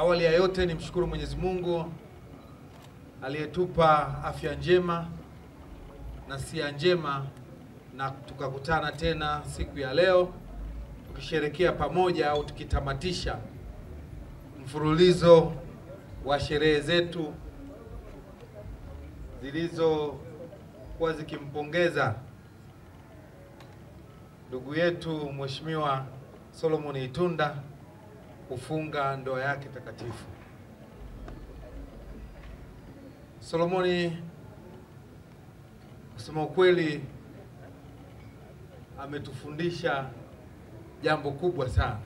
Awali ya yote nimshukuru Mwenyezi Mungu aliyetupa afya njema na sia njema na tukakutana tena siku ya leo tukisherehekea pamoja au tukitamatisha mfululizo wa sherehe zetu zilizokuwa zikimpongeza ndugu yetu Mheshimiwa Solomon Itunda kufunga ndoa yake takatifu. Solomon, kusema ukweli, ametufundisha jambo kubwa sana.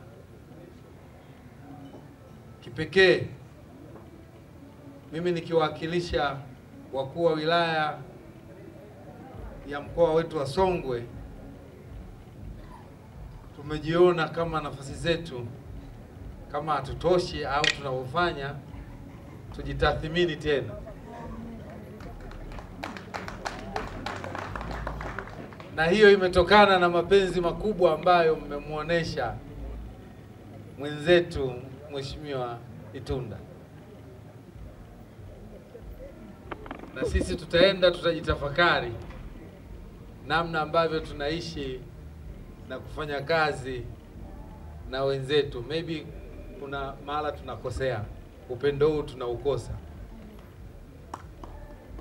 Kipekee mimi nikiwakilisha wakuu wa wilaya ya mkoa wetu wa Songwe, tumejiona kama nafasi zetu kama hatutoshi au tunavyofanya tujitathmini tena. Na hiyo imetokana na mapenzi makubwa ambayo mmemuonesha mwenzetu Mheshimiwa Itunda. Na sisi tutajitafakari namna ambavyo tunaishi na kufanya kazi na wenzetu. Maybe kuna mahala tunakosea, upendo huu tunaukosa.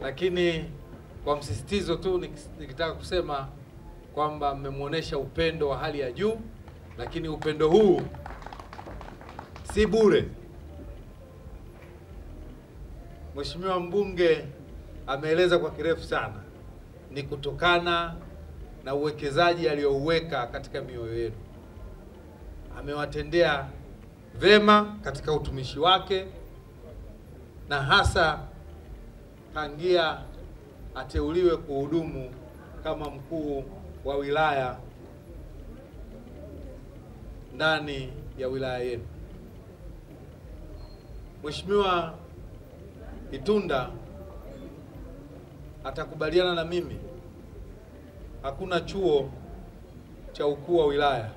Lakini kwa msisitizo tu nikitaka kusema kwamba mmemuonesha upendo wa hali ya juu, lakini upendo huu si bure. Mheshimiwa mbunge ameeleza kwa kirefu sana, ni kutokana na uwekezaji aliyouweka katika mioyo yenu. Amewatendea vema katika utumishi wake, na hasa tangia ateuliwe kuhudumu kama mkuu wa wilaya ndani ya wilaya yenu. Mheshimiwa Itunda atakubaliana na mimi, hakuna chuo cha ukuu wa wilaya.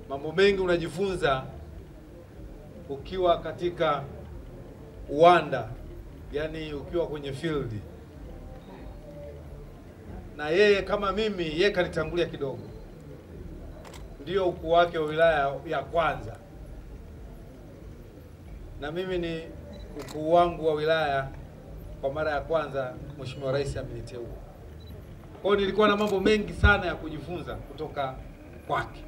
Mambo mengi unajifunza ukiwa katika uwanda, yani ukiwa kwenye field. Na yeye kama mimi, yeye kanitangulia kidogo, ndio ukuu wake wa wilaya ya kwanza, na mimi ni ukuu wangu wa wilaya kwa mara ya kwanza Mheshimiwa Rais ameniteua. Kwa hiyo nilikuwa na mambo mengi sana ya kujifunza kutoka kwake.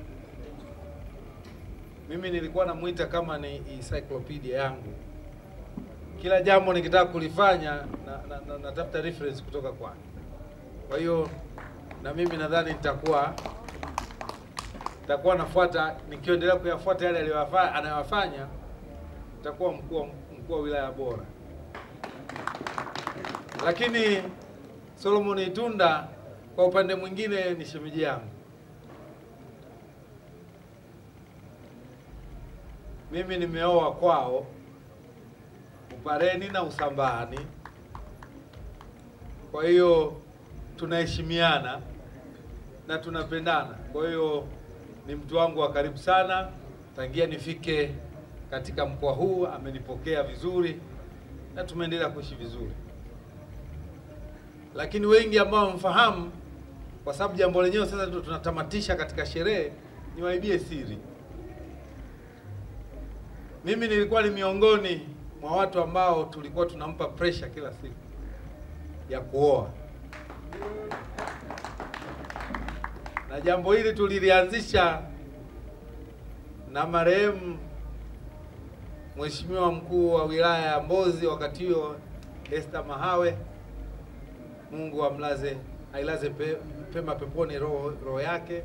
Mimi nilikuwa namuita kama ni encyclopedia yangu. Kila jambo nikitaka kulifanya natafuta reference kutoka kwake. Kwa hiyo na mimi nadhani nitakuwa nafuata, nikiendelea kuyafuata yale anayofanya, nitakuwa mkuu wa wilaya bora. Lakini Solomon Itunda kwa upande mwingine ni shemeji yangu. Mimi nimeoa kwao Upareni na Usambani. Kwa hiyo tunaheshimiana na tunapendana. Kwa hiyo ni mtu wangu wa karibu sana. Tangia nifike katika mkoa huu amenipokea vizuri na tumeendelea kuishi vizuri. Lakini wengi ambao mfahamu, kwa sababu jambo lenyewe sasa ndio tunatamatisha katika sherehe, niwaibie siri. Mimi nilikuwa ni miongoni mwa watu ambao tulikuwa tunampa pressure kila siku ya kuoa. Na jambo hili tulilianzisha na marehemu Mheshimiwa mkuu wa wilaya ya Mbozi wakati huo, Esther Mahawe. Mungu ailaze pema peponi roho yake.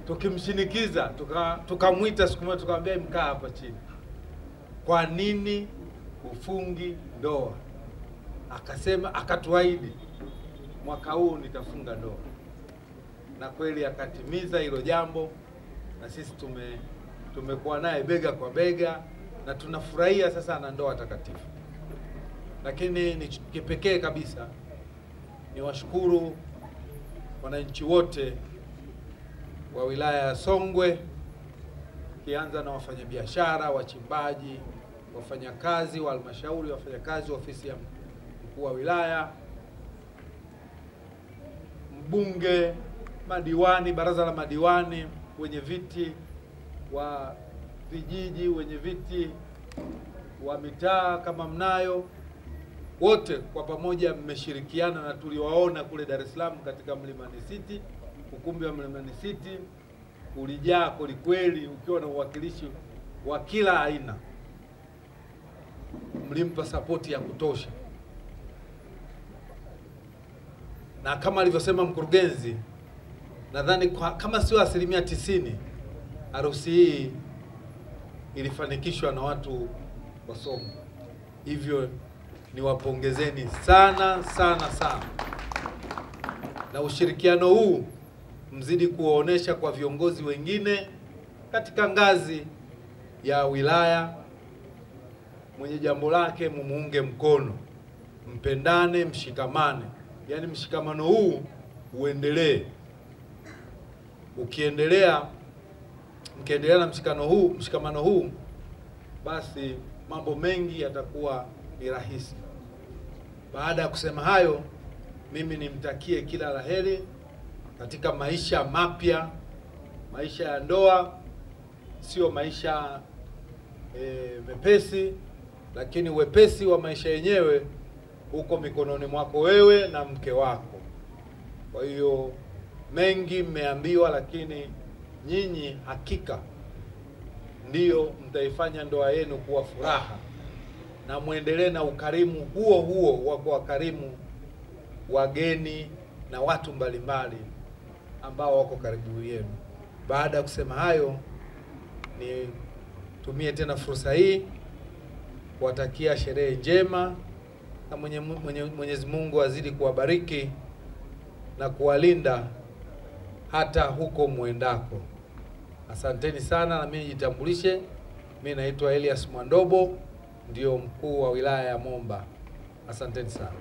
Tukimshinikiza, tukamwita siku moja, tukamwambia mkaa hapa chini, kwa nini ufungi ndoa? Akasema, akatuahidi mwaka huu nitafunga ndoa, na kweli akatimiza hilo jambo, na sisi tumekuwa naye bega kwa bega na tunafurahia sasa na ndoa takatifu. Lakini ni kipekee kabisa niwashukuru wananchi wote wa wilaya ya Songwe tukianza na wafanyabiashara, wachimbaji, wafanyakazi wa halmashauri, wafanyakazi wa ofisi ya mkuu wa wilaya, mbunge, madiwani, baraza la madiwani, wenye viti wa vijiji, wenye viti wa mitaa kama mnayo, wote kwa pamoja mmeshirikiana, na tuliwaona kule Dar es Salaam katika Mlimani City. Ukumbi wa Mlimani City ulijaa kwelikweli, ukiwa na uwakilishi wa kila aina. Mlimpa sapoti ya kutosha, na kama alivyosema mkurugenzi, nadhani kama sio 90%, harusi hii ilifanikishwa na watu wasomi. Hivyo niwapongezeni sana sana sana, na ushirikiano huu mzidi kuonesha kwa viongozi wengine katika ngazi ya wilaya. Mwenye jambo lake mumuunge mkono, mpendane, mshikamane. Yaani mshikamano huu uendelee. Mkiendelea na mshikamano huu, basi mambo mengi yatakuwa ni rahisi. Baada ya kusema hayo, mimi nimtakie kila laheri katika maisha mapya. Maisha ya ndoa sio maisha mepesi, lakini wepesi wa maisha yenyewe uko mikononi mwako wewe na mke wako. Kwa hiyo mengi mmeambiwa, lakini nyinyi hakika ndiyo mtaifanya ndoa yenu kuwa furaha, na muendelee na ukarimu huo wa kuwakarimu wageni na watu mbalimbali ambao wako karibu yenu. Baada ya kusema hayo, nitumie tena fursa hii kuwatakia sherehe njema, na Mwenyezi Mungu azidi kuwabariki na kuwalinda hata huko muendako. Asanteni sana, na mimi nijitambulishe. Mimi naitwa Elias Mwandobo, ndio mkuu wa wilaya ya Momba. Asanteni sana.